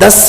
10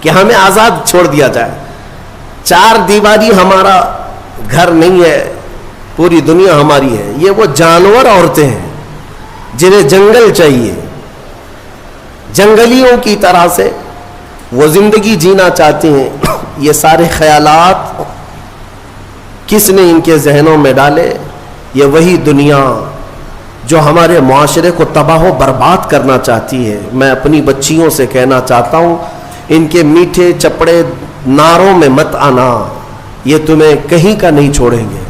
کہ ہمیں آزاد چھوڑ دیا جائے. 4 دیواری ہمارا گھر نہیں ہے, پوری دنیا ہماری ہے. یہ وہ جانور عورتیں ہیں جنہیں جنگل چاہیے, جنگلیوں کی طرح سے وہ زندگی جینا چاہتے ہیں. یہ سارے خیالات کس نے ان کے ذہنوں میں ڈالے؟ یہ وہی دنیا جو ہمارے معاشرے کو تباہ و برباد کرنا چاہتی ہے. میں اپنی بچیوں سے کہنا چاہتا ہوں, ان کے میٹھے چپڑے نعروں میں مت آنا, یہ تمہیں کہیں کا نہیں چھوڑیں گے.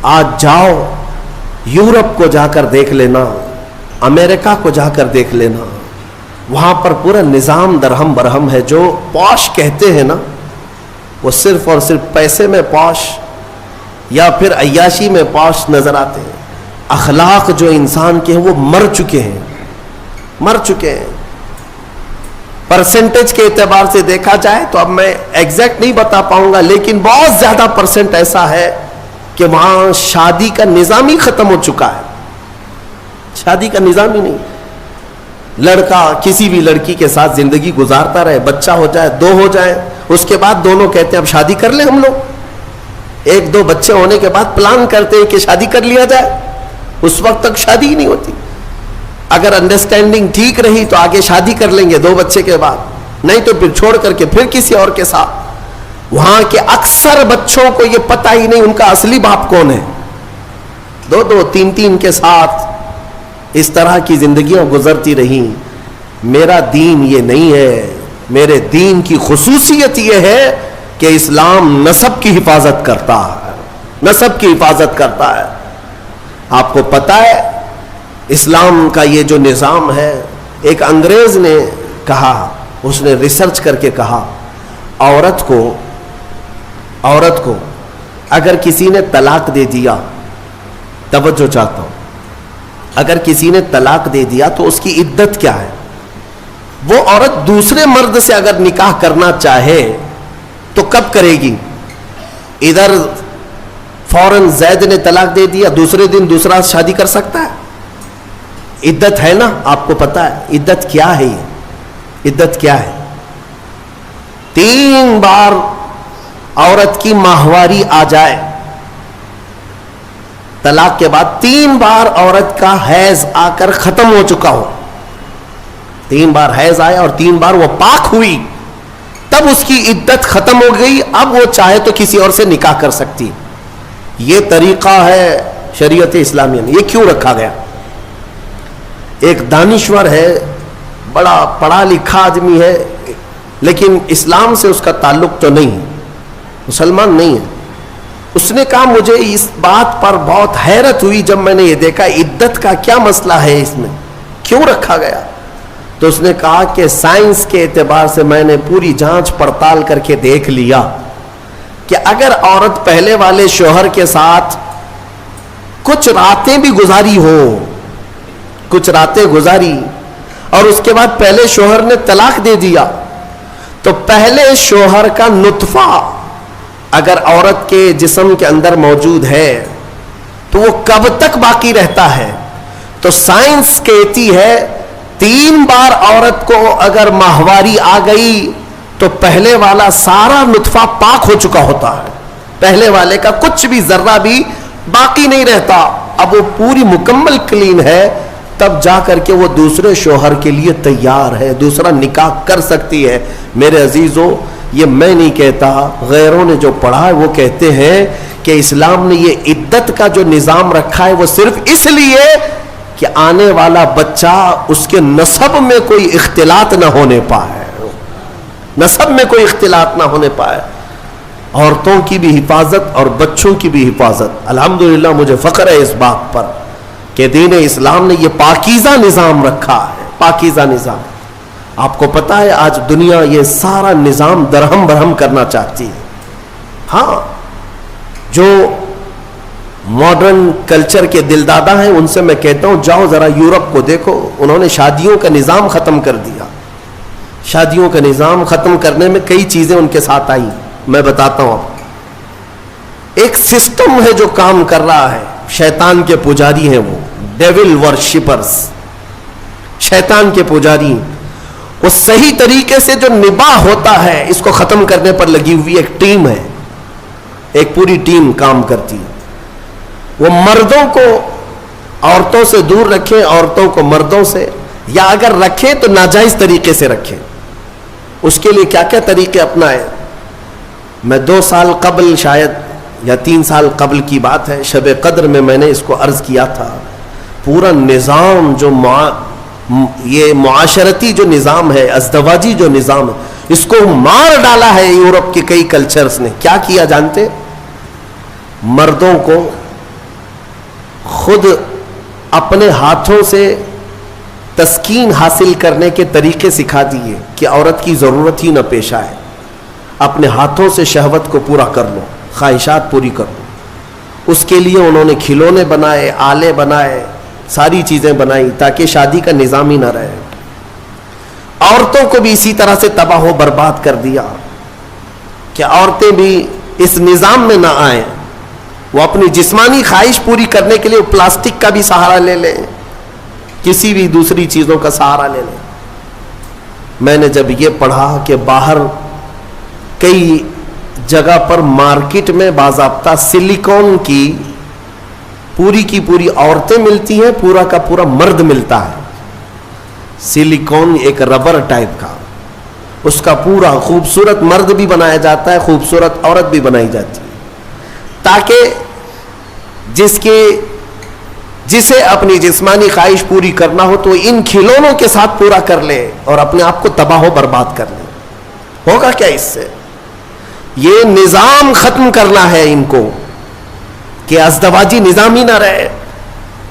آج جاؤ یورپ کو جا کر دیکھ لینا, امریکہ کو جا کر دیکھ لینا, وہاں پر پورا نظام درہم برہم ہے. جو پوش کہتے ہیں نا, وہ صرف اور صرف پیسے میں پوش یا پھر عیاشی میں پوش نظر آتے ہیں. اخلاق جو انسان کے ہیں وہ مر چکے ہیں, مر چکے ہیں. پرسنٹیج کے اعتبار سے دیکھا جائے تو اب میں ایگزیکٹ نہیں بتا پاؤں گا, لیکن بہت زیادہ پرسنٹ ایسا ہے کہ وہاں شادی کا نظام ہی ختم ہو چکا ہے. شادی کا نظام ہی نہیں. لڑکا کسی بھی لڑکی کے ساتھ زندگی گزارتا رہے, بچہ ہو جائے, 2 ہو جائے, اس کے بعد دونوں کہتے ہیں اب شادی کر لیں ہم لوگ. 1-2 بچے ہونے کے بعد پلان کرتے ہیں کہ شادی کر لیا جائے. اس وقت تک شادی ہی نہیں ہوتی. اگر انڈرسٹینڈنگ ٹھیک رہی تو آگے شادی کر لیں گے 2 بچے کے بعد, نہیں تو پھر چھوڑ کر کے پھر کسی اور کے ساتھ. وہاں کے اکثر بچوں کو یہ پتہ ہی نہیں ان کا اصلی باپ کون ہے. 2-2 3-3 کے ساتھ اس طرح کی زندگیاں گزرتی رہیں. میرا دین یہ نہیں ہے. میرے دین کی خصوصیت یہ ہے کہ اسلام نسب کی حفاظت کرتا ہے, نسب کی حفاظت کرتا ہے. آپ کو پتہ ہے اسلام کا یہ جو نظام ہے, ایک انگریز نے کہا, اس نے ریسرچ کر کے کہا, عورت کو اگر کسی نے طلاق دے دیا, توجہ چاہتا ہوں, اگر کسی نے طلاق دے دیا تو اس کی عدت کیا ہے؟ وہ عورت دوسرے مرد سے اگر نکاح کرنا چاہے تو کب کرے گی؟ ادھر فوراً زید نے طلاق دے دیا, دوسرے دن دوسرا شادی کر سکتا ہے؟ عدت ہے نا, آپ کو پتا ہے عدت کیا ہے؟ یہ عدت کیا ہے؟ 3 بار عورت کی ماہواری آ جائے, طلاق کے بعد 3 بار عورت کا حیض آ کر ختم ہو چکا ہو, 3 بار حیض آیا اور 3 بار وہ پاک ہوئی, تب اس کی عدت ختم ہو گئی. اب وہ چاہے تو کسی اور سے نکاح کر سکتی. یہ طریقہ ہے شریعت اسلامیہ میں. یہ کیوں رکھا گیا؟ ایک دانشور ہے, بڑا پڑھا لکھا آدمی ہے, لیکن اسلام سے اس کا تعلق تو نہیں, مسلمان نہیں ہے. اس نے کہا مجھے اس بات پر بہت حیرت ہوئی جب میں نے یہ دیکھا عدت کا کیا مسئلہ ہے, اس میں کیوں رکھا گیا؟ تو اس نے کہا کہ سائنس کے اعتبار سے میں نے پوری جانچ پڑتال کر کے دیکھ لیا کہ اگر عورت پہلے والے شوہر کے ساتھ کچھ راتیں بھی گزاری ہو, کچھ راتیں گزاری اور اس کے بعد پہلے شوہر نے طلاق دے دیا, تو پہلے شوہر کا نطفہ اگر عورت کے جسم کے اندر موجود ہے تو وہ کب تک باقی رہتا ہے؟ تو سائنس کہتی ہے 3 بار عورت کو اگر ماہواری آ گئی تو پہلے والا سارا نطفہ پاک ہو چکا ہوتا ہے, پہلے والے کا کچھ بھی ذرہ بھی باقی نہیں رہتا. اب وہ پوری مکمل کلین ہے, تب جا کر کے وہ دوسرے شوہر کے لیے تیار ہے, دوسرا نکاح کر سکتی ہے. میرے عزیزوں, یہ میں نہیں کہتا, غیروں نے جو پڑھا ہے وہ کہتے ہیں کہ اسلام نے یہ عدت کا جو نظام رکھا ہے وہ صرف اس لیے کہ آنے والا بچہ اس کے نسب میں کوئی اختلاط نہ ہونے پائے, نسب میں کوئی اختلاط نہ ہونے پائے. عورتوں کی بھی حفاظت اور بچوں کی بھی حفاظت. الحمدللہ مجھے فخر ہے اس بات پر کہ دین اسلام نے یہ پاکیزہ نظام رکھا ہے, پاکیزہ نظام. آپ کو پتا ہے آج دنیا یہ سارا نظام درہم برہم کرنا چاہتی ہے. ہاں, جو ماڈرن کلچر کے دلدادہ ہیں ان سے میں کہتا ہوں جاؤ ذرا یورپ کو دیکھو, انہوں نے شادیوں کا نظام ختم کر دیا. شادیوں کا نظام ختم کرنے میں کئی چیزیں ان کے ساتھ آئی, میں بتاتا ہوں. ایک سسٹم ہے جو کام کر رہا ہے, شیطان کے پجاری ہیں وہ, ڈیول ورشپرز, شیطان کے پجاری. وہ صحیح طریقے سے جو نباہ ہوتا ہے اس کو ختم کرنے پر لگی ہوئی ایک ٹیم ہے، ایک پوری ٹیم کام کرتی ہے. وہ مردوں کو عورتوں سے دور رکھیں، عورتوں کو مردوں سے، یا اگر رکھیں تو ناجائز طریقے سے رکھیں. اس کے لیے کیا کیا طریقے اپنائیں. میں 2 سال قبل شاید یا 3 سال قبل کی بات ہے، شب قدر میں نے اس کو عرض کیا تھا. پورا نظام جو یہ معاشرتی جو نظام ہے، ازدواجی جو نظام ہے، اس کو مار ڈالا ہے یورپ کے کئی کلچرز نے. کیا کیا جانتے؟ مردوں کو خود اپنے ہاتھوں سے تسکین حاصل کرنے کے طریقے سکھا دیے کہ عورت کی ضرورت ہی نہ پیش آئے. اپنے ہاتھوں سے شہوت کو پورا کر لو، خواہشات پوری کر لو. اس کے لیے انہوں نے کھلونے بنائے، آلے بنائے، ساری چیزیں بنائی تاکہ شادی کا نظام ہی نہ رہے. عورتوں کو بھی اسی طرح سے تباہ و برباد کر دیا کہ عورتیں بھی اس نظام میں نہ آئیں. وہ اپنی جسمانی خواہش پوری کرنے کے لیے پلاسٹک کا بھی سہارا لے لیں، کسی بھی دوسری چیزوں کا سہارا لے لیں. میں نے جب یہ پڑھا کہ باہر کئی جگہ پر مارکیٹ میں باضابطہ سلیکون کی پوری عورتیں ملتی ہیں، پورا کا پورا مرد ملتا ہے. سلیکون ایک ربر ٹائپ کا، اس کا پورا خوبصورت مرد بھی بنایا جاتا ہے، خوبصورت عورت بھی بنائی جاتی ہے، تاکہ جسے اپنی جسمانی خواہش پوری کرنا ہو تو ان کھلونوں کے ساتھ پورا کر لے اور اپنے آپ کو تباہ و برباد کر لے. ہوگا کیا اس سے؟ یہ نظام ختم کرنا ہے ان کو کہ ازدواجی نظام ہی نہ رہے،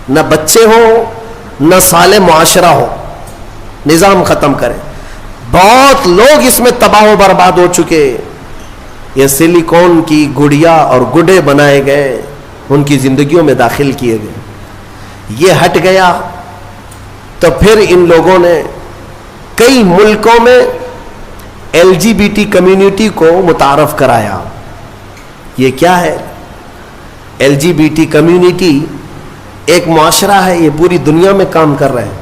نہ بچے ہوں، نہ صالح معاشرہ ہو. نظام ختم کرے. بہت لوگ اس میں تباہ و برباد ہو چکے. یہ سلیکون کی گڑیا اور گڈے بنائے گئے، ان کی زندگیوں میں داخل کیے گئے. یہ ہٹ گیا تو پھر ان لوگوں نے کئی ملکوں میں LGBT کمیونٹی کو متعارف کرایا. یہ کیا ہے؟ LGBT کمیونٹی ایک معاشرہ ہے، یہ پوری دنیا میں کام کر رہے ہیں.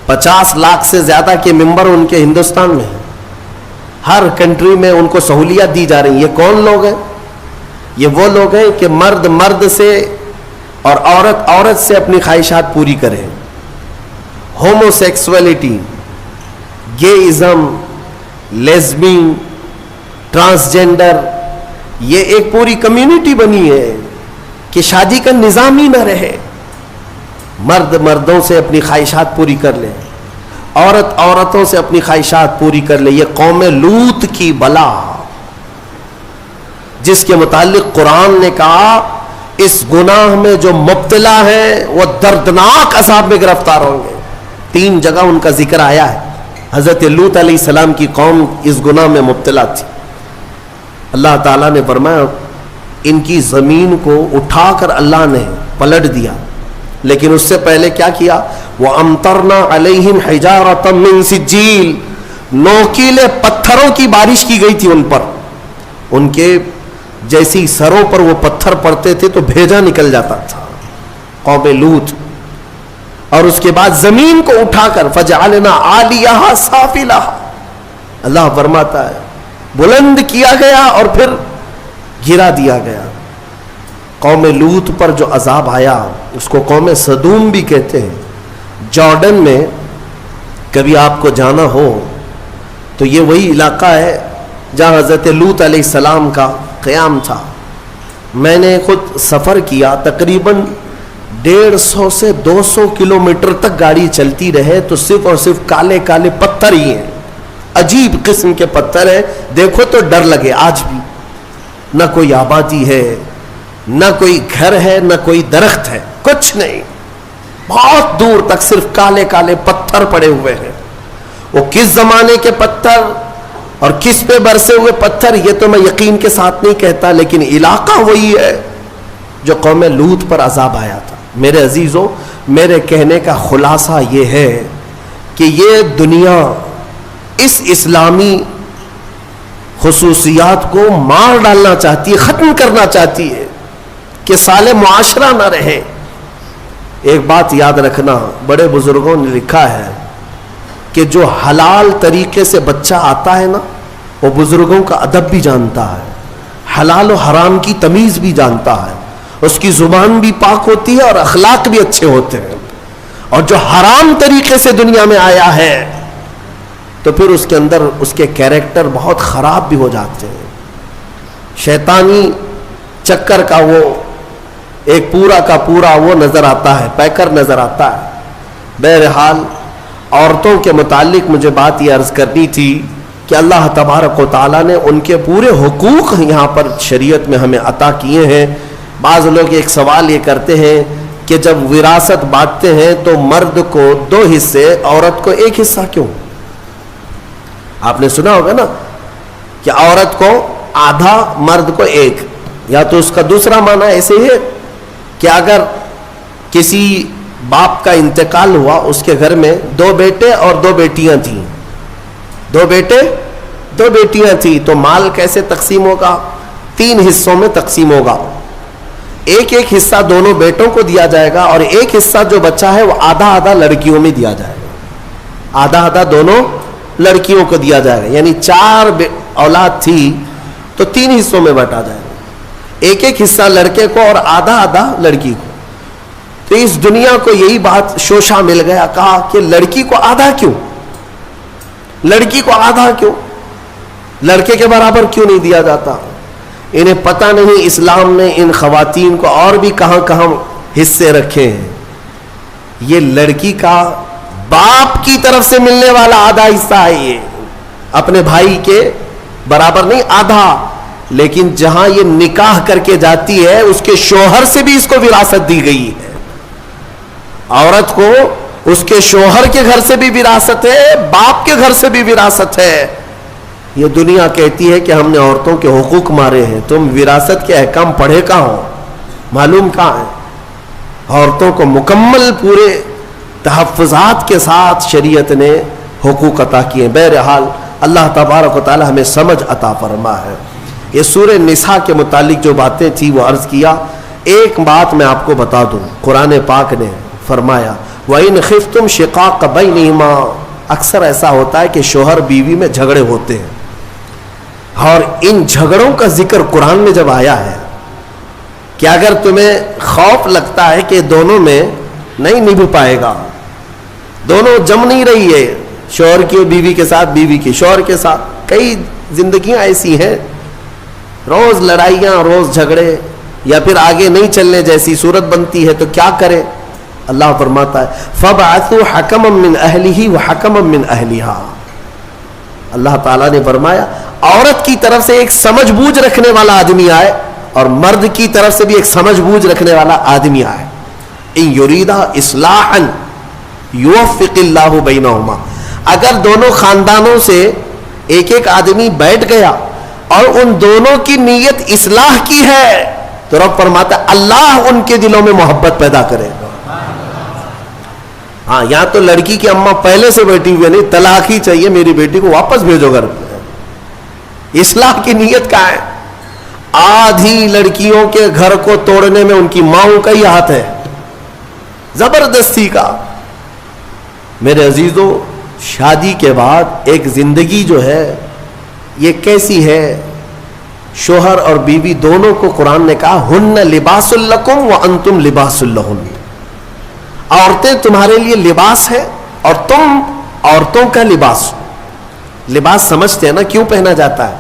50 لاکھ سے زیادہ کے ممبر ان کے ہندوستان میں ہیں. ہر کنٹری میں ان کو سہولیات دی جا رہی ہیں. یہ کون لوگ ہیں؟ یہ وہ لوگ ہیں کہ مرد مرد سے اور عورت عورت سے اپنی خواہشات پوری کرے. ہومو سیکسولیٹی، گےازم، لیزبین، ٹرانسجینڈر، یہ ایک پوری کمیونٹی بنی ہے کہ شادی کا نظام ہی نہ رہے. مرد مردوں سے اپنی خواہشات پوری کر لے، عورت عورتوں سے اپنی خواہشات پوری کر لے. یہ قوم لوط کی بلا، جس کے متعلق قرآن نے کہا اس گناہ میں جو مبتلا ہیں وہ دردناک عذاب میں گرفتار ہوں گے. 3 جگہ ان کا ذکر آیا ہے. حضرت لوط علیہ السلام کی قوم اس گناہ میں مبتلا تھی. اللہ تعالیٰ نے فرمایا ان کی زمین کو اٹھا کر اللہ نے پلٹ دیا، لیکن اس سے پہلے کیا کیا؟ وَأَمْطَرْنَا عَلَيْهِمْ حِجَارَةً مِّن سِجِّيلٍ، نوکیلے پتھروں کی بارش کی گئی تھی ان پر. ان کے جیسی سروں پر وہ پتھر پڑتے تھے تو بھیجا نکل جاتا تھا. قوم لوط. اور اس کے بعد زمین کو اٹھا کر فَجَعَلْنَا عَالِيَهَا سَافِلَهَا، اللہ فرماتا ہے بلند کیا گیا اور پھر گرا دیا گیا. قوم لوط پر جو عذاب آیا اس کو قوم سدوم بھی کہتے ہیں. جارڈن میں کبھی آپ کو جانا ہو تو یہ وہی علاقہ ہے جہاں حضرت لوط علیہ السلام کا قیام تھا. میں نے خود سفر کیا، تقریباً 150 سے 200 کلومیٹر تک گاڑی چلتی رہے تو صرف اور صرف کالے کالے پتھر ہی ہیں. عجیب قسم کے پتھر ہیں، دیکھو تو ڈر لگے. آج بھی نہ کوئی آبادی ہے، نہ کوئی گھر ہے، نہ کوئی درخت ہے، کچھ نہیں. بہت دور تک صرف کالے کالے پتھر پڑے ہوئے ہیں. وہ کس زمانے کے پتھر اور کس پہ برسے ہوئے پتھر یہ تو میں یقین کے ساتھ نہیں کہتا، لیکن علاقہ وہی ہے جو قوم لوط پر عذاب آیا تھا. میرے عزیزوں، میرے کہنے کا خلاصہ یہ ہے کہ یہ دنیا اس اسلامی خصوصیات کو مار ڈالنا چاہتی ہے، ختم کرنا چاہتی ہے کہ صالح معاشرہ نہ رہے. ایک بات یاد رکھنا، بڑے بزرگوں نے لکھا ہے کہ جو حلال طریقے سے بچہ آتا ہے نا وہ بزرگوں کا ادب بھی جانتا ہے, حلال و حرام کی تمیز بھی جانتا ہے, اس کی زبان بھی پاک ہوتی ہے اور اخلاق بھی اچھے ہوتے ہیں. اور جو حرام طریقے سے دنیا میں آیا ہے تو پھر اس کے اندر اس کے کیریکٹر بہت خراب بھی ہو جاتے ہیں. شیطانی چکر کا وہ ایک پورا کا پورا وہ نظر آتا ہے, پیکر نظر آتا ہے. بہرحال عورتوں کے متعلق مجھے بات یہ عرض کرنی تھی کہ اللہ تبارک و تعالیٰ نے ان کے پورے حقوق یہاں پر شریعت میں ہمیں عطا کیے ہیں. بعض لوگ ایک سوال یہ کرتے ہیں کہ جب وراثت بانٹتے ہیں تو مرد کو 2 حصے, عورت کو 1 حصہ کیوں؟ آپ نے سنا ہوگا نا کہ عورت کو آدھا, مرد کو 1. یا تو اس کا دوسرا معنی ایسے ہے کہ اگر کسی باپ کا انتقال ہوا, اس کے گھر میں 2 بیٹے اور 2 بیٹیاں تھیں, 2 بیٹے 2 بیٹیاں تھیں, تو مال کیسے تقسیم ہوگا؟ 3 حصوں میں تقسیم ہوگا. ایک حصہ دونوں بیٹوں کو دیا جائے گا اور ایک حصہ جو بچہ ہے وہ آدھا آدھا لڑکیوں میں دیا جائے گا, آدھا آدھا دونوں لڑکیوں کو دیا جائے گا. یعنی 4 اولاد تھی تو 3 حصوں میں بانٹا جائے گا, ایک حصہ لڑکے کو اور آدھا آدھا لڑکی کو. تو اس دنیا کو یہی بات شوشہ مل گیا, کہا کہ لڑکی کو آدھا کیوں, لڑکی کو آدھا کیوں, لڑکے کے برابر کیوں نہیں دیا جاتا؟ انہیں پتہ نہیں اسلام نے ان خواتین کو اور بھی کہاں کہاں حصے رکھے ہیں. یہ لڑکی کا باپ کی طرف سے ملنے والا آدھا حصہ ہے, یہ اپنے بھائی کے برابر نہیں, آدھا. لیکن جہاں یہ نکاح کر کے جاتی ہے اس کے شوہر سے بھی اس کو وراثت دی گئی ہے. عورت کو اس کے شوہر کے گھر سے بھی وراثت ہے, باپ کے گھر سے بھی وراثت ہے. یہ دنیا کہتی ہے کہ ہم نے عورتوں کے حقوق مارے ہیں. تم وراثت کے احکام پڑھے کہاں ہو, معلوم کہاں ہے؟ عورتوں کو مکمل پورے تحفظات کے ساتھ شریعت نے حقوق عطا کیے. بہرحال اللہ تبارک و تعالی ہمیں سمجھ عطا فرما ہے. یہ سورہ نساء کے متعلق جو باتیں تھی وہ عرض کیا. ایک بات میں آپ کو بتا دوں, قرآن پاک نے فرمایا وَإِنْ خِفْتُمْ شِقَاقَ بَيْنِهِمَا. اکثر ایسا ہوتا ہے کہ شوہر بیوی میں جھگڑے ہوتے ہیں, اور ان جھگڑوں کا ذکر قرآن میں جب آیا ہے کہ اگر تمہیں خوف لگتا ہے کہ دونوں میں نہیں نبھ پائے گا, دونوں جم نہیں رہی ہے, شوہر کی بیوی کے ساتھ, بیوی کی شوہر کے ساتھ, کئی زندگیاں ایسی ہیں روز لڑائیاں, روز جھگڑے, یا پھر آگے نہیں چلنے جیسی صورت بنتی ہے, تو کیا کرے؟ اللہ فرماتا ہے فَبْعَثُوا حَكَمًا مِّنْ أَهْلِهِ وَحَكَمًا مِّنْ أَهْلِهَا. اللہ تعالیٰ نے فرمایا عورت کی طرف سے ایک سمجھ بوجھ رکھنے والا آدمی آئے اور مرد کی طرف سے بھی ایک سمجھ بوجھ رکھنے والا آدمی آئے. ان یریدا اصلاحا یوفق اللہ بینہما. اگر دونوں خاندانوں سے ایک آدمی بیٹھ گیا اور ان دونوں کی نیت اصلاح کی ہے تو رب فرماتا ہے اللہ ان کے دلوں میں محبت پیدا کرے گا. ہاں, یہاں تو لڑکی کی اماں پہلے سے بیٹھی ہوئی نہیں, طلاق ہی چاہیے, میری بیٹی کو واپس بھیجو گھر پہ. اصلاح کی نیت کا ہے. آدھی لڑکیوں کے گھر کو توڑنے میں ان کی ماؤں کا ہی ہاتھ ہے, زبردستی کا. میرے عزیزوں, شادی کے بعد ایک زندگی جو ہے یہ کیسی ہے؟ شوہر اور بیوی دونوں کو قرآن نے کہا ہن لباس لکم وانتم لباس لہن. عورتیں تمہارے لیے لباس ہے اور تم عورتوں کا لباس. لباس سمجھتے ہیں نا کیوں پہنا جاتا ہے؟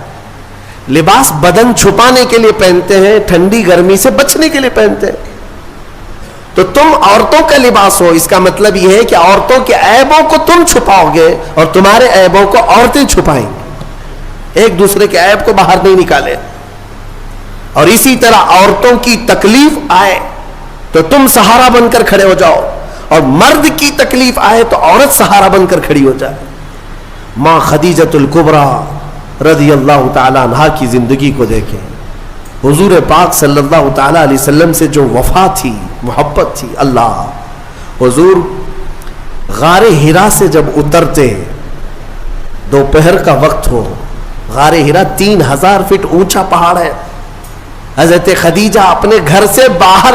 لباس بدن چھپانے کے لیے پہنتے ہیں, ٹھنڈی گرمی سے بچنے کے لیے پہنتے ہیں. تو تم عورتوں کا لباس ہو, اس کا مطلب یہ ہے کہ عورتوں کے عیبوں کو تم چھپاؤ گے اور تمہارے عیبوں کو عورتیں چھپائیں گے, ایک دوسرے کے عیب کو باہر نہیں نکالے. اور اسی طرح عورتوں کی تکلیف آئے تو تم سہارا بن کر کھڑے ہو جاؤ, اور مرد کی تکلیف آئے تو عورت سہارا بن کر کھڑی ہو جائے. ماں خدیجۃ الکبریٰ رضی اللہ تعالی عنہا کی زندگی کو دیکھیں. حضور پاک صلی اللہ تعالی علیہ وسلم سے جو وفا تھی, محبت تھی. اللہ, حضور غار ہرا سے جب اترتے, دوپہر کا وقت ہو, غار ہرا 3000 فٹ اونچا پہاڑ ہے. حضرت خدیجہ اپنے گھر سے باہر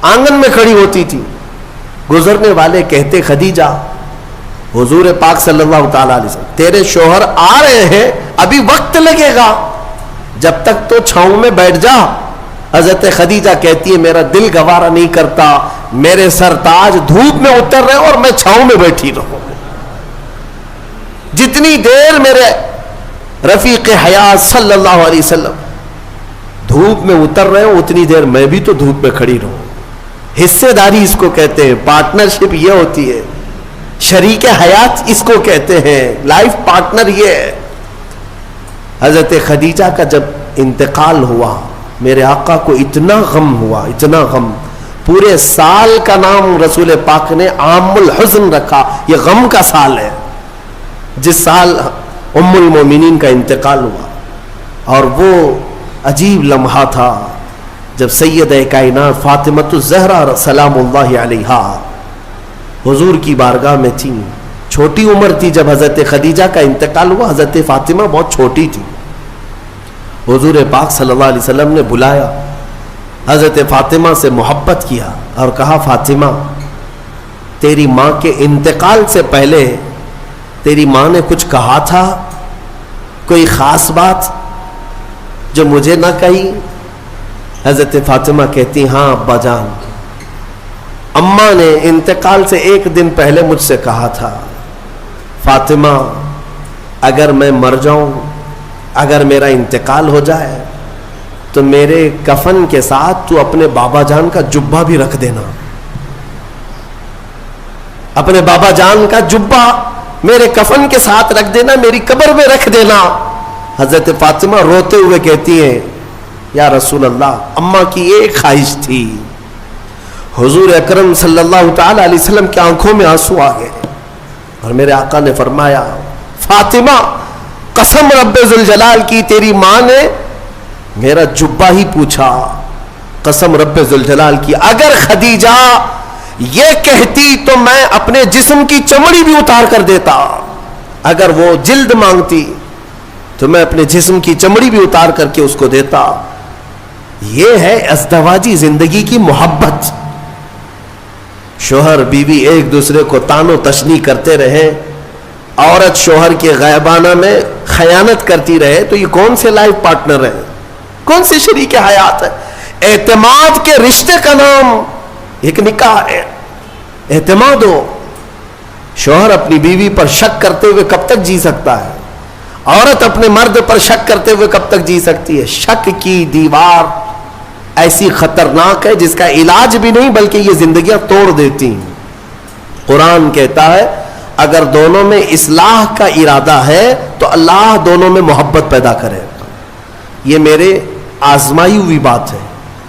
آنگن میں کھڑی ہوتی تھی. گزرنے والے کہتے خدیجہ حضور پاک صلی اللہ تعالی علیہ وسلم تیرے شوہر آ رہے ہیں, ابھی وقت لگے گا, جب تک تو چھاؤں میں بیٹھ جا. حضرت خدیجہ کہتی ہے میرا دل گوارا نہیں کرتا, میرے سرتاج دھوپ میں اتر رہے اور میں چھاؤں میں بیٹھی رہوں. جتنی دیر میرے رفیق حیات صلی اللہ علیہ وسلم دھوپ میں اتر رہے ہوں اتنی دیر میں بھی تو دھوپ میں کھڑی رہوں. حصے داری اس کو کہتے ہیں, پارٹنرشپ یہ ہوتی ہے, شریک حیات اس کو کہتے ہیں, لائف پارٹنر یہ ہے. حضرت خدیجہ کا جب انتقال ہوا میرے آقا کو اتنا غم ہوا, اتنا غم, پورے سال کا نام رسول پاک نے عام الحزن رکھا. یہ غم کا سال ہے جس سال ام المومنین کا انتقال ہوا. اور وہ عجیب لمحہ تھا جب سیدہ کائنات فاطمۃ الزہرا سلام اللہ علیہا حضور کی بارگاہ میں تھی. چھوٹی عمر تھی جب حضرت خدیجہ کا انتقال ہوا, حضرت فاطمہ بہت چھوٹی تھی. حضور پاک صلی اللہ علیہ وسلم نے بلایا, حضرت فاطمہ سے محبت کیا اور کہا فاطمہ تیری ماں کے انتقال سے پہلے تیری ماں نے کچھ کہا تھا, کوئی خاص بات جو مجھے نہ کہی؟ حضرت فاطمہ کہتی ہاں ابا جان, اماں نے انتقال سے ایک دن پہلے مجھ سے کہا تھا فاطمہ اگر میں مر جاؤں, اگر میرا انتقال ہو جائے تو میرے کفن کے ساتھ تو اپنے بابا جان کا جبہ بھی رکھ دینا, اپنے بابا جان کا جبہ میرے کفن کے ساتھ رکھ دینا, میری قبر میں رکھ دینا. حضرت فاطمہ روتے ہوئے کہتی ہیں یا رسول اللہ اماں کی ایک خواہش تھی. حضور اکرم صلی اللہ تعالی علیہ وسلم کی آنکھوں میں آنسو آ گئے اور میرے آقا نے فرمایا فاطمہ قسم رب ذوالجلال کی تیری ماں نے میرا جبہ ہی پوچھا, قسم رب ذوالجلال کی اگر خدیجہ یہ کہتی تو میں اپنے جسم کی چمڑی بھی اتار کر دیتا, اگر وہ جلد مانگتی تو میں اپنے جسم کی چمڑی بھی اتار کر کے اس کو دیتا. یہ ہے ازدواجی زندگی کی محبت. شوہر بیوی ایک دوسرے کو تان و تشنیع کرتے رہے, عورت شوہر کے غائبانہ میں خیانت کرتی رہے, تو یہ کون سے لائف پارٹنر ہیں, کون سے شریک حیات ہے؟ اعتماد کے رشتے کا نام ایک نکاح ہے, اعتماد ہو. شوہر اپنی بیوی پر شک کرتے ہوئے کب تک جی سکتا ہے؟ عورت اپنے مرد پر شک کرتے ہوئے کب تک جی سکتی ہے؟ شک کی دیوار ایسی خطرناک ہے جس کا علاج بھی نہیں بلکہ یہ زندگیاں توڑ دیتی ہیں. قرآن کہتا ہے اگر دونوں میں اصلاح کا ارادہ ہے تو اللہ دونوں میں محبت پیدا کرے. یہ میرے آزمائی ہوئی بات ہے.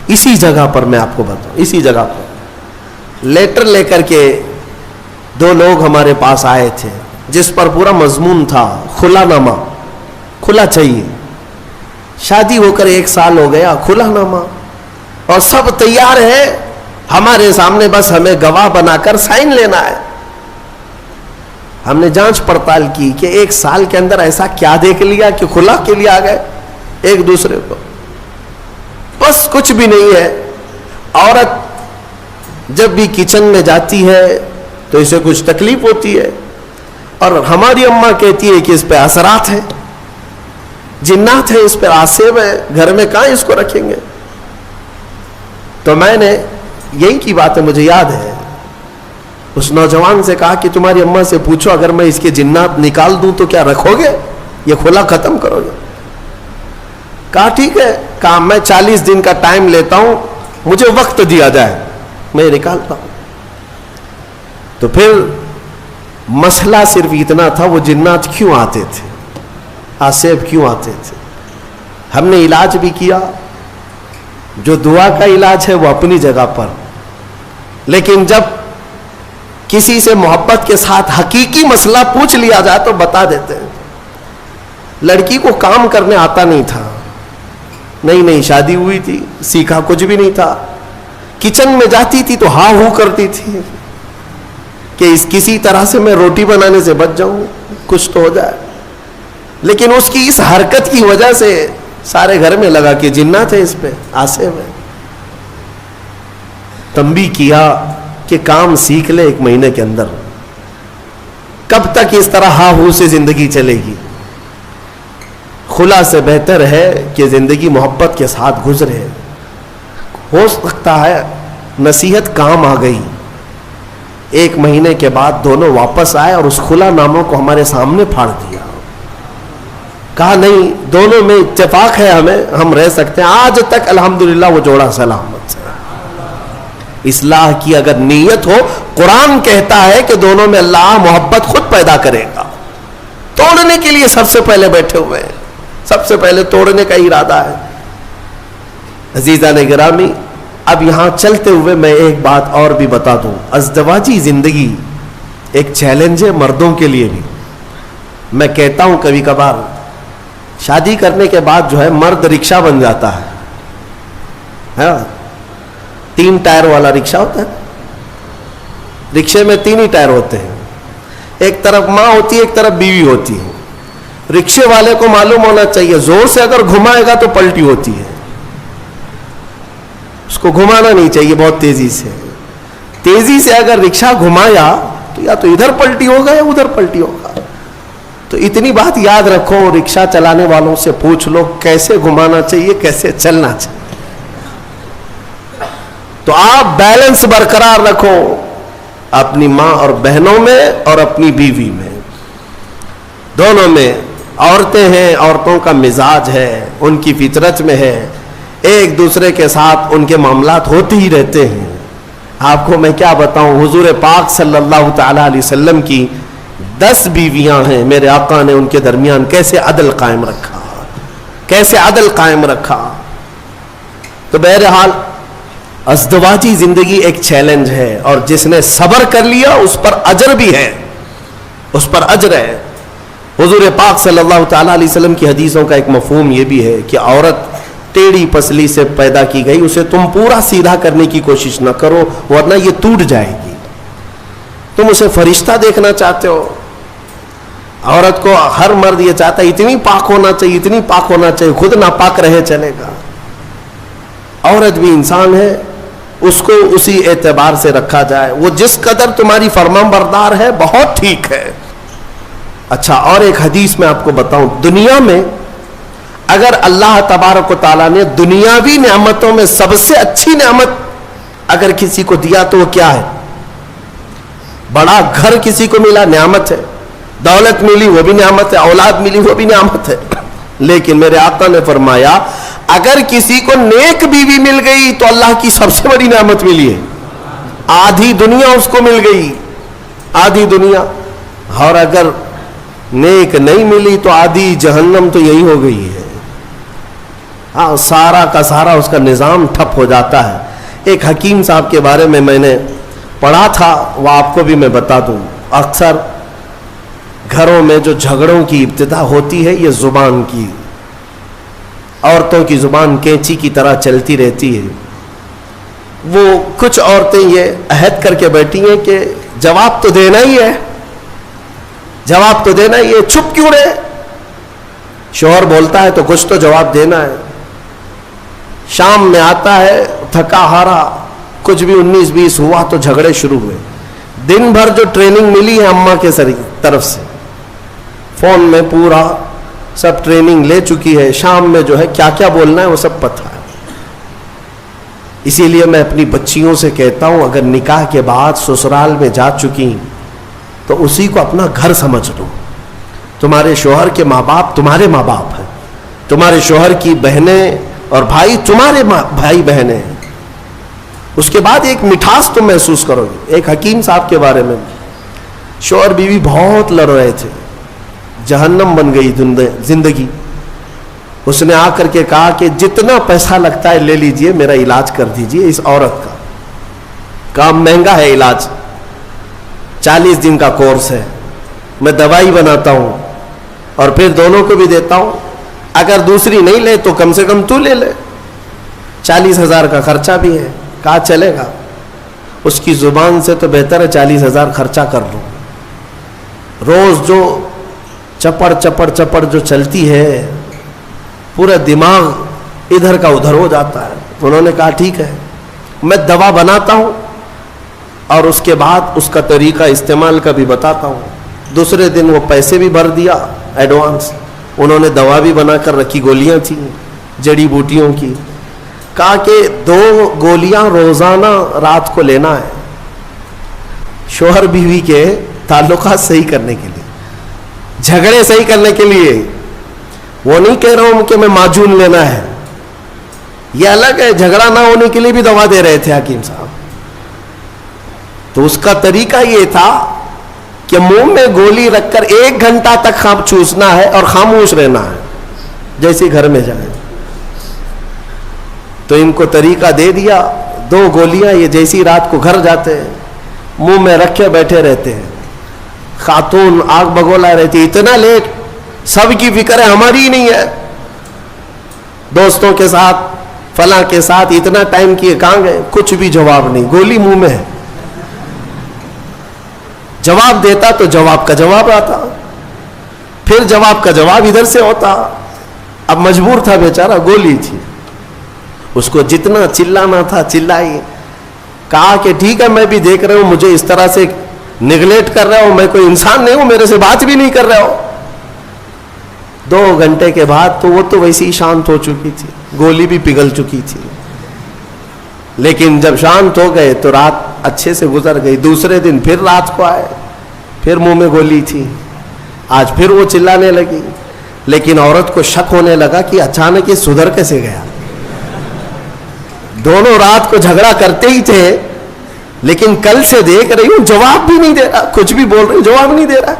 اسی جگہ پر میں آپ کو بتاؤں, اسی جگہ پر لیٹر لے کر کے دو لوگ ہمارے پاس آئے تھے جس پر پورا مضمون تھا کھلا نامہ, کھلا چاہیے. شادی ہو کر 1 سال ہو گیا, کھلا نامہ, اور سب تیار ہے ہمارے سامنے, بس ہمیں گواہ بنا کر سائن لینا ہے. ہم نے جانچ پڑتال کی کہ 1 سال کے اندر ایسا کیا دیکھ لیا کہ کھلا کے لیے آ گئے ایک دوسرے کو. بس کچھ بھی نہیں ہے. عورت جب بھی کچن میں جاتی ہے تو اسے کچھ تکلیف ہوتی ہے, اور ہماری اماں کہتی ہے کہ اس پہ اثرات ہیں, جنات ہیں, اس پہ آسیب ہے, گھر میں کہاں اس کو رکھیں گے. تو میں نے یہی کی بات ہے, مجھے یاد ہے, اس نوجوان سے کہا کہ تمہاری اماں سے پوچھو اگر میں اس کے جنات نکال دوں تو کیا رکھو گے, یہ کھلا ختم کرو گے؟ کہا ٹھیک ہے, کہا میں 40 دن کا ٹائم لیتا ہوں, مجھے وقت دیا جائے میں نکالتا ہوں. تو پھر مسئلہ صرف اتنا تھا وہ جنات کیوں آتے تھے, آسیب کیوں آتے تھے. ہم نے علاج بھی کیا, جو دعا کا علاج ہے وہ اپنی جگہ پر, لیکن جب کسی سے محبت کے ساتھ حقیقی مسئلہ پوچھ لیا جائے تو بتا دیتے ہیں. لڑکی کو کام کرنے آتا نہیں تھا, نہیں شادی ہوئی تھی, سیکھا کچھ بھی نہیں تھا. کچن میں جاتی تھی تو ہاں ہو کرتی تھی کہ اس کسی طرح سے میں روٹی بنانے سے بچ جاؤں, کچھ تو ہو جائے. لیکن اس کی اس حرکت کی وجہ سے سارے گھر میں لگا کہ جنات ہے, اس پہ آسیب ہے. تنبیہ کیا کہ کام سیکھ لے 1 مہینے کے اندر. کب تک اس طرح ہا ہو سے زندگی چلے گی؟ خلا سے بہتر ہے کہ زندگی محبت کے ساتھ گزرے. ہو سکتا ہے نصیحت کام آ گئی, 1 مہینے کے بعد دونوں واپس آئے اور اس خلا ناموں کو ہمارے سامنے پھاڑ دیا, کہا نہیں دونوں میں اتفاق ہے, ہم رہ سکتے ہیں. آج تک الحمدللہ وہ جوڑا سلامت ہے. اصلاح کی اگر نیت ہو, قرآن کہتا ہے کہ دونوں میں اللہ محبت خود پیدا کرے گا. توڑنے کے لیے سب سے پہلے بیٹھے ہوئے ہیں, سب سے پہلے توڑنے کا ارادہ ہے. عزیزان گرامی, اب یہاں چلتے ہوئے میں ایک بات اور بھی بتا دوں. ازدواجی زندگی ایک چیلنج ہے مردوں کے لیے بھی. میں کہتا ہوں کبھی کبھار شادی کرنے کے بعد جو ہے مرد رکشہ بن جاتا ہے. 3 ٹائر والا رکشہ ہوتا ہے, رکشے میں 3 ہی ٹائر ہوتے ہیں, ایک طرف ماں ہوتی ہے, ایک طرف بیوی ہوتی ہے. رکشے والے کو معلوم ہونا چاہیے زور سے اگر گھمائے گا تو پلٹی ہوتی ہے, اس کو گھمانا نہیں چاہیے بہت تیزی سے. تیزی سے اگر رکشہ گھمایا تو یا تو ادھر پلٹی ہوگا یا ادھر پلٹی ہوگا. تو اتنی بات یاد رکھو, رکشہ چلانے والوں سے پوچھ لو کیسے گھمانا چاہیے, کیسے چلنا چاہیے. تو آپ بیلنس برقرار رکھو اپنی ماں اور بہنوں میں اور اپنی بیوی میں, دونوں میں. عورتیں ہیں, عورتوں کا مزاج ہے, ان کی فطرت میں ہے, ایک دوسرے کے ساتھ ان کے معاملات ہوتے ہی رہتے ہیں. آپ کو میں کیا بتاؤں, حضور پاک صلی اللہ تعالی علیہ وسلم کی 10 بیویاں ہیں. میرے آقا نے ان کے درمیان کیسے عدل قائم رکھا, کیسے عدل قائم رکھا. تو بہرحال ازدواجی زندگی ایک چیلنج ہے, اور جس نے صبر کر لیا اس پر اجر بھی ہے, اس پر اجر ہے. حضور پاک صلی اللہ تعالی علیہ وسلم کی حدیثوں کا ایک مفہوم یہ بھی ہے کہ عورت ٹیڑھی پسلی سے پیدا کی گئی, اسے تم پورا سیدھا کرنے کی کوشش نہ کرو ورنہ یہ ٹوٹ جائے گی. تم اسے فرشتہ دیکھنا چاہتے ہو, عورت کو ہر مرد یہ چاہتا ہے اتنی پاک ہونا چاہیے, اتنی پاک ہونا چاہیے, خود ناپاک رہے چلے گا. عورت بھی انسان ہے, اس کو اسی اعتبار سے رکھا جائے, وہ جس قدر تمہاری فرمان بردار ہے بہت ٹھیک ہے. اچھا, اور ایک حدیث میں آپ کو بتاؤں, دنیا میں اگر اللہ تبارک و تعالیٰ نے دنیاوی نعمتوں میں سب سے اچھی نعمت اگر کسی کو دیا تو وہ کیا ہے؟ بڑا گھر کسی کو ملا, نعمت ہے. دولت ملی, وہ بھی نعمت ہے. اولاد ملی, وہ بھی نعمت ہے. لیکن میرے آقا نے فرمایا اگر کسی کو نیک بیوی مل گئی تو اللہ کی سب سے بڑی نعمت ملی ہے, آدھی دنیا اس کو مل گئی, آدھی دنیا. اور اگر نیک نہیں ملی تو آدھی جہنم تو یہی ہو گئی ہے. ہاں, سارا کا سارا اس کا نظام ٹھپ ہو جاتا ہے. ایک حکیم صاحب کے بارے میں نے پڑھا تھا, وہ آپ کو بھی میں بتا دوں. اکثر گھروں میں جو جھگڑوں کی ابتدا ہوتی ہے یہ زبان کی, عورتوں کی زبان کینچی کی طرح چلتی رہتی ہے. وہ کچھ عورتیں یہ عہد کر کے بیٹھی ہیں کہ جواب تو دینا ہی ہے, جواب تو دینا ہی ہے, چپ کیوں رہے. شوہر بولتا ہے تو کچھ تو جواب دینا ہے. شام میں آتا ہے تھکا ہارا, کچھ بھی 19-20 ہوا تو جھگڑے شروع ہوئے. دن بھر جو ٹریننگ ملی ہے اماں کے طرف سے, فون میں پورا سب ٹریننگ لے چکی ہے, شام میں جو ہے کیا کیا بولنا ہے وہ سب پتہ ہے. اسی لیے میں اپنی بچیوں سے کہتا ہوں اگر نکاح کے بعد سسرال میں جا چکی تو اسی کو اپنا گھر سمجھ لو. تمہارے شوہر کے ماں باپ تمہارے ماں باپ ہیں, تمہارے شوہر کی بہنیں اور بھائی تمہارے بھائی بہنیں ہیں. اس کے بعد ایک مٹھاس تم محسوس کرو گے. ایک حکیم صاحب کے بارے میں, شوہر بیوی بہت لڑ رہے تھے, جہنم بن گئی زندگی. اس نے آ کر کے کہا کہ جتنا پیسہ لگتا ہے لے لیجئے, میرا علاج کر دیجئے اس عورت کا. کام مہنگا ہے علاج, 40 دن کا کورس ہے, میں دوائی بناتا ہوں اور پھر دونوں کو بھی دیتا ہوں. اگر دوسری نہیں لے تو کم سے کم تو لے لے, 40,000 کا خرچہ بھی ہے. کہا چلے گا. اس کی زبان سے تو بہتر ہے 40,000 خرچہ کر لوں. روز جو چپڑ چپڑ چپڑ جو چلتی ہے, پورا دماغ ادھر کا ادھر ہو جاتا ہے. انہوں نے کہا ٹھیک ہے, میں دوا بناتا ہوں اور اس کے بعد اس کا طریقہ استعمال کا بھی بتاتا ہوں. دوسرے دن وہ پیسے بھی بھر دیا ایڈوانس. انہوں نے دوا بھی بنا کر رکھی, گولیاں تھیں جڑی بوٹیوں کی. کہا کہ 2 گولیاں روزانہ رات کو لینا ہے, شوہر بیوی کے تعلقات صحیح کرنے کے لیے, جھگڑے صحیح کرنے کے لیے. وہ نہیں کہہ رہا ہوں کہ میں معجون لینا ہے, یہ الگ ہے. جھگڑا نہ ہونے کے لیے بھی دوا دے رہے تھے حکیم صاحب. تو اس کا طریقہ یہ تھا کہ منہ میں گولی رکھ کر 1 گھنٹہ تک چوسنا ہے اور خاموش رہنا ہے جیسے گھر میں جائیں. تو ان کو طریقہ دے دیا. 2 گولیاں یہ جیسی رات کو گھر جاتے ہیں منہ میں رکھے بیٹھے رہتے ہیں. خاتون آگ بگولا رہتی, اتنا لیٹ, سب کی فکر ہے ہماری ہی نہیں ہے. دوستوں کے ساتھ فلاں کے ساتھ اتنا ٹائم کیے, کہاں گئے؟ کچھ بھی جواب نہیں, گولی منہ میں ہے. جواب دیتا تو جواب کا جواب آتا, پھر جواب کا جواب ادھر سے ہوتا. اب مجبور تھا بیچارہ, گولی تھی. اس کو جتنا چلانا تھا چلائی. کہا کہ ٹھیک ہے میں بھی دیکھ رہا ہوں مجھے اس طرح سے نگلیکٹ کر رہا ہوں, میں کوئی انسان نہیں ہوں, میرے سے بات بھی نہیں کر رہا ہو. 2 گھنٹے کے بعد تو وہ تو ویسی ہی شانت ہو چکی تھی, گولی بھی پگھل چکی تھی. لیکن جب شانت ہو گئے تو رات اچھے سے گزر گئی. دوسرے دن پھر رات کو آئے, پھر منہ میں گولی تھی. آج پھر وہ چلانے لگی. لیکن عورت کو شک ہونے لگا کہ اچانک یہ سدھر کیسے گیا. دونوں رات کو جھگڑا کرتے ہی تھے, لیکن کل سے دیکھ رہی ہوں جواب بھی نہیں دے رہا, کچھ بھی بول رہی جواب نہیں دے رہا.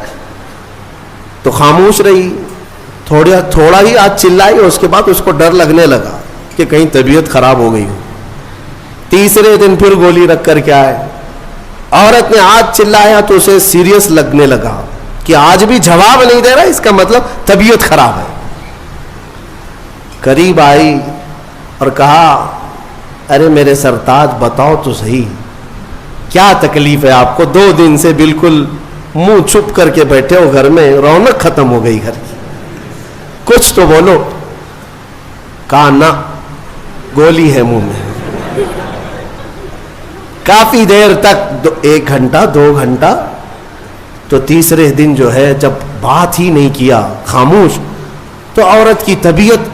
تو خاموش رہی. تھوڑا ہی آج چلائی, اور اس کے بعد اس کو ڈر لگنے لگا کہ کہیں طبیعت خراب ہو گئی ہو. تیسرے دن پھر گولی رکھ کر کے آئے. عورت نے آج چلایا تو اسے سیریس لگنے لگا کہ آج بھی جواب نہیں دے رہا, اس کا مطلب طبیعت خراب ہے. قریب آئی اور کہا ارے میرے سرتاج بتاؤ تو صحیح, کیا تکلیف ہے آپ کو؟ 2 دن سے بالکل منہ چھپ کر کے بیٹھے ہو گھر میں, رونق ختم ہو گئی گھر کی, کچھ تو بولو. کہا نہ, گولی ہے منہ میں. کافی دیر تک 1 گھنٹہ 2 گھنٹہ. تو تیسرے دن جو ہے جب بات ہی نہیں کیا, خاموش, تو عورت کی طبیعت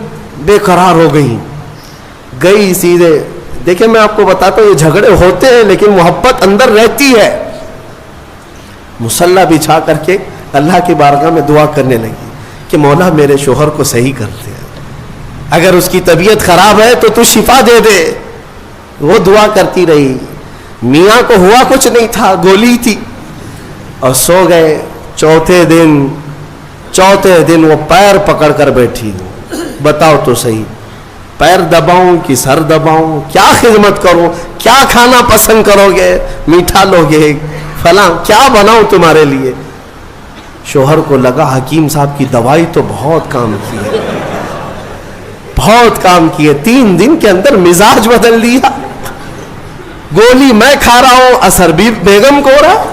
بے قرار ہو گئی سیدھے. دیکھیں میں آپ کو بتاتا ہوں, یہ جھگڑے ہوتے ہیں لیکن محبت اندر رہتی ہے. مصلی بچھا کر کے اللہ کی بارگاہ میں دعا کرنے لگی کہ مولا میرے شوہر کو صحیح کر دے, اگر اس کی طبیعت خراب ہے تو شفا دے دے. وہ دعا کرتی رہی. میاں کو ہوا کچھ نہیں تھا, گولی تھی, اور سو گئے. چوتھے دن وہ پیر پکڑ کر بیٹھی. بتاؤ تو صحیح, پیر دباؤں کہ سر دباؤں, کیا خدمت کروں, کیا کھانا پسند کرو گے, میٹھا لوگے, فلاں کیا بناؤں تمہارے لیے. شوہر کو لگا حکیم صاحب کی دوائی تو بہت کام کی ہے, بہت کام کی ہے. 3 دن کے اندر مزاج بدل دیا. گولی میں کھا رہا ہوں, اثر بھی بیگم کو ہو رہا.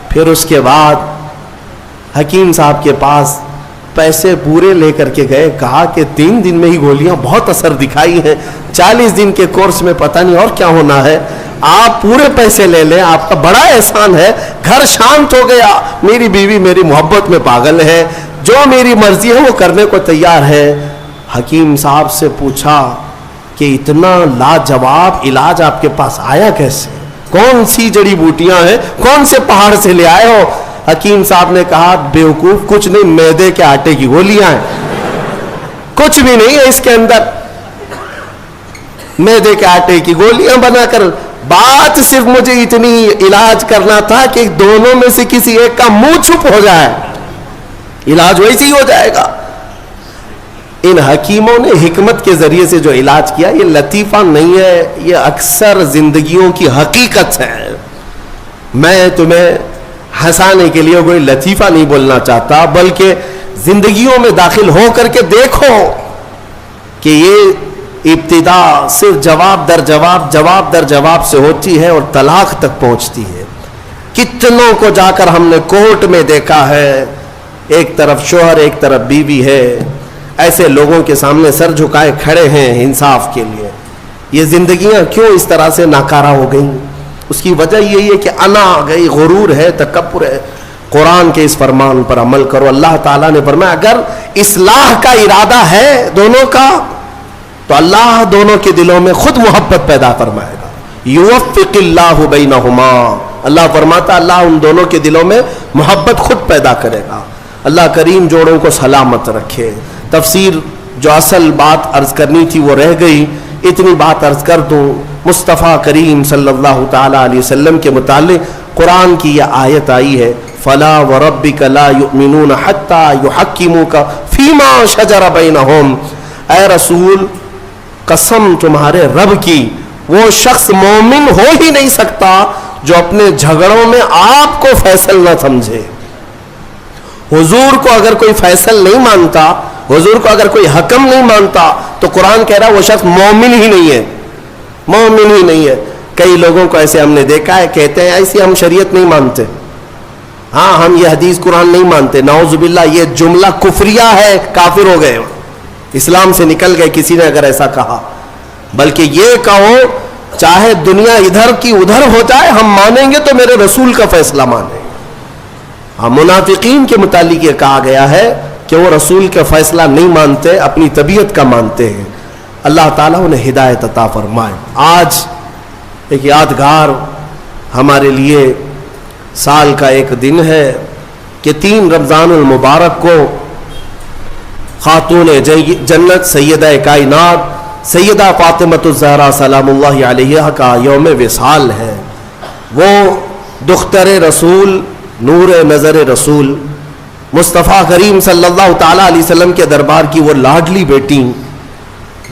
پھر اس کے بعد حکیم صاحب کے پاس پیسے پورے لے کر کے گئے. کہا کہ 3 دن میں ہی گولیاں بہت اثر دکھائی ہیں, 40 دن کے کورس میں پتہ نہیں اور کیا ہونا ہے, آپ پورے پیسے لے لیں, آپ کا بڑا احسان ہے. گھر شانت ہو گیا. میری بیوی میری محبت میں پاگل ہے, جو میری مرضی ہے وہ کرنے کو تیار ہے. حکیم صاحب سے پوچھا کہ اتنا لاجواب علاج آپ کے پاس آیا کیسے, کون سی جڑی بوٹیاں ہیں, کون سے پہاڑ سے لے آئے ہو؟ حکیم صاحب نے کہا بیوقوف, کچھ نہیں, میدے کے آٹے کی گولیاں ہیں, کچھ بھی نہیں ہے اس کے اندر. میدے کے آٹے کی گولیاں بنا کر, بات صرف مجھے اتنی علاج کرنا تھا کہ دونوں میں سے کسی ایک کا منہ چھپ ہو جائے, علاج ویسے ہی ہو جائے گا. ان حکیموں نے حکمت کے ذریعے سے جو علاج کیا, یہ لطیفہ نہیں ہے, یہ اکثر زندگیوں کی حقیقت ہے. میں تمہیں ہنسانے کے لیے کوئی لطیفہ نہیں بولنا چاہتا, بلکہ زندگیوں میں داخل ہو کر کے دیکھو کہ یہ ابتدا صرف جواب در جواب سے ہوتی ہے اور طلاق تک پہنچتی ہے. کتنوں کو جا کر ہم نے کورٹ میں دیکھا ہے, ایک طرف شوہر ایک طرف بیوی ہے, ایسے لوگوں کے سامنے سر جھکائے کھڑے ہیں انصاف کے لیے. یہ زندگیاں کیوں اس طرح سے ناکارہ ہو گئیں؟ اس کی وجہ یہی ہے کہ انا آ گئی, غرور ہے, تکبر ہے. قرآن کے اس فرمان پر عمل کرو. اللہ تعالیٰ نے فرمایا اگر اصلاح کا ارادہ ہے دونوں کا تو اللہ دونوں کے دلوں میں خود محبت پیدا فرمائے گا. یوفق اللہ بینہما, اللہ فرماتا اللہ ان دونوں کے دلوں میں محبت خود پیدا کرے گا. اللہ کریم جوڑوں کو سلامت رکھے. تفسیر جو اصل بات عرض کرنی تھی وہ رہ گئی, اتنی بات عرض کر دوں. مصطفیٰ کریم صلی اللہ تعالیٰ علیہ وسلم کے متعلق قرآن کی یہ آیت آئی ہے, فلا وربک لا یؤمنون حتی یحکموک فیما شجر بینہم. اے رسول قسم تمہارے رب کی, وہ شخص مومن ہو ہی نہیں سکتا جو اپنے جھگڑوں میں آپ کو فیصل نہ سمجھے. حضور کو اگر کوئی فیصل نہیں مانتا, حضور کو اگر کوئی حکم نہیں مانتا, تو قرآن کہہ رہا وہ شخص مومن ہی نہیں ہے, مومن ہی نہیں ہے. کئی لوگوں کو ایسے ہم نے دیکھا ہے, کہتے ہیں ایسی ہم شریعت نہیں مانتے, ہاں ہم یہ حدیث قرآن نہیں مانتے. نعوذ باللہ یہ جملہ کفریہ ہے, کافر ہو گئے, اسلام سے نکل گئے کسی نے اگر ایسا کہا. بلکہ یہ کہو چاہے دنیا ادھر کی ادھر ہو جائے ہم مانیں گے تو میرے رسول کا فیصلہ مانیں گے. ہاں منافقین کے متعلق یہ کہا گیا ہے کہ وہ رسول کا فیصلہ نہیں مانتے, اپنی طبیعت کا مانتے ہیں. اللہ تعالیٰ انہیں ہدایت عطا فرمائے. آج ایک یادگار ہمارے لیے سال کا ایک دن ہے کہ 3 رمضان المبارک کو خاتون جنت سیدہ کائنات سیدہ فاطمۃ الزہرا سلام اللہ علیہا کا یوم وصال ہے. وہ دختر رسول, نور نظر رسول, مصطفیٰ کریم صلی اللہ تعالیٰ علیہ وسلم کے دربار کی وہ لاڈلی بیٹی,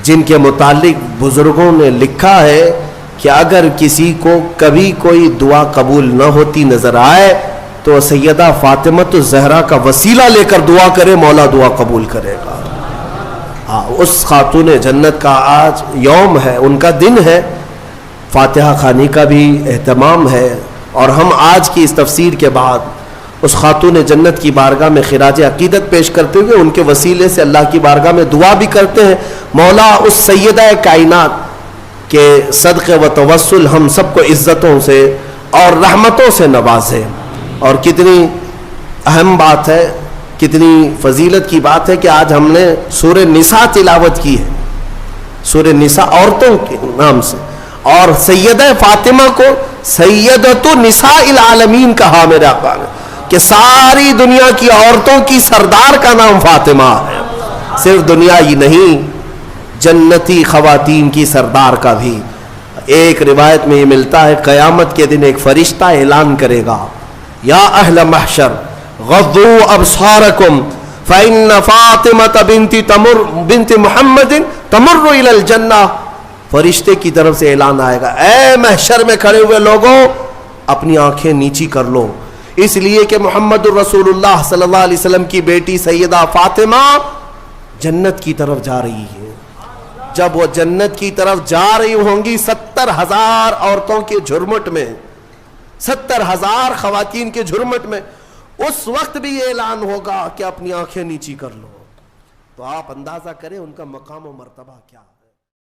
جن کے متعلق بزرگوں نے لکھا ہے کہ اگر کسی کو کبھی کوئی دعا قبول نہ ہوتی نظر آئے تو سیدہ فاطمۃ الزہرا کا وسیلہ لے کر دعا کرے, مولا دعا قبول کرے گا. ہاں اس خاتون جنت کا آج یوم ہے, ان کا دن ہے. فاتحہ خوانی کا بھی اہتمام ہے, اور ہم آج کی اس تفسیر کے بعد اس خاتون جنت کی بارگاہ میں خراج عقیدت پیش کرتے ہوئے ان کے وسیلے سے اللہ کی بارگاہ میں دعا بھی کرتے ہیں, مولا اس سیدہ کائنات کے صدقے و توسل ہم سب کو عزتوں سے اور رحمتوں سے نوازے. اور کتنی اہم بات ہے, کتنی فضیلت کی بات ہے کہ آج ہم نے سورہ نساء تلاوت کی ہے, سورہ نساء عورتوں کے نام سے, اور سیدہ فاطمہ کو سیدۃ نساء العالمین کہا میرے آقا نے, کہ ساری دنیا کی عورتوں کی سردار کا نام فاطمہ ہے. صرف دنیا ہی نہیں, جنتی خواتین کی سردار کا بھی. ایک روایت میں یہ ملتا ہے قیامت کے دن ایک فرشتہ اعلان کرے گا, یا اہل محشر غضوا ابصارکم فإن فاطمة بنت محمد تمر إلى الجنہ. فرشتے کی طرف سے اعلان آئے گا, اے محشر میں کھڑے ہوئے لوگوں اپنی آنکھیں نیچی کر لو, اس لیے کہ محمد الرسول اللہ صلی اللہ علیہ وسلم کی بیٹی سیدہ فاطمہ جنت کی طرف جا رہی ہے. جب وہ جنت کی طرف جا رہی ہوں گی 70,000 عورتوں کے جھرمٹ میں, 70,000 خواتین کے جھرمٹ میں, اس وقت بھی یہ اعلان ہوگا کہ اپنی آنکھیں نیچی کر لو. تو آپ اندازہ کریں ان کا مقام و مرتبہ کیا.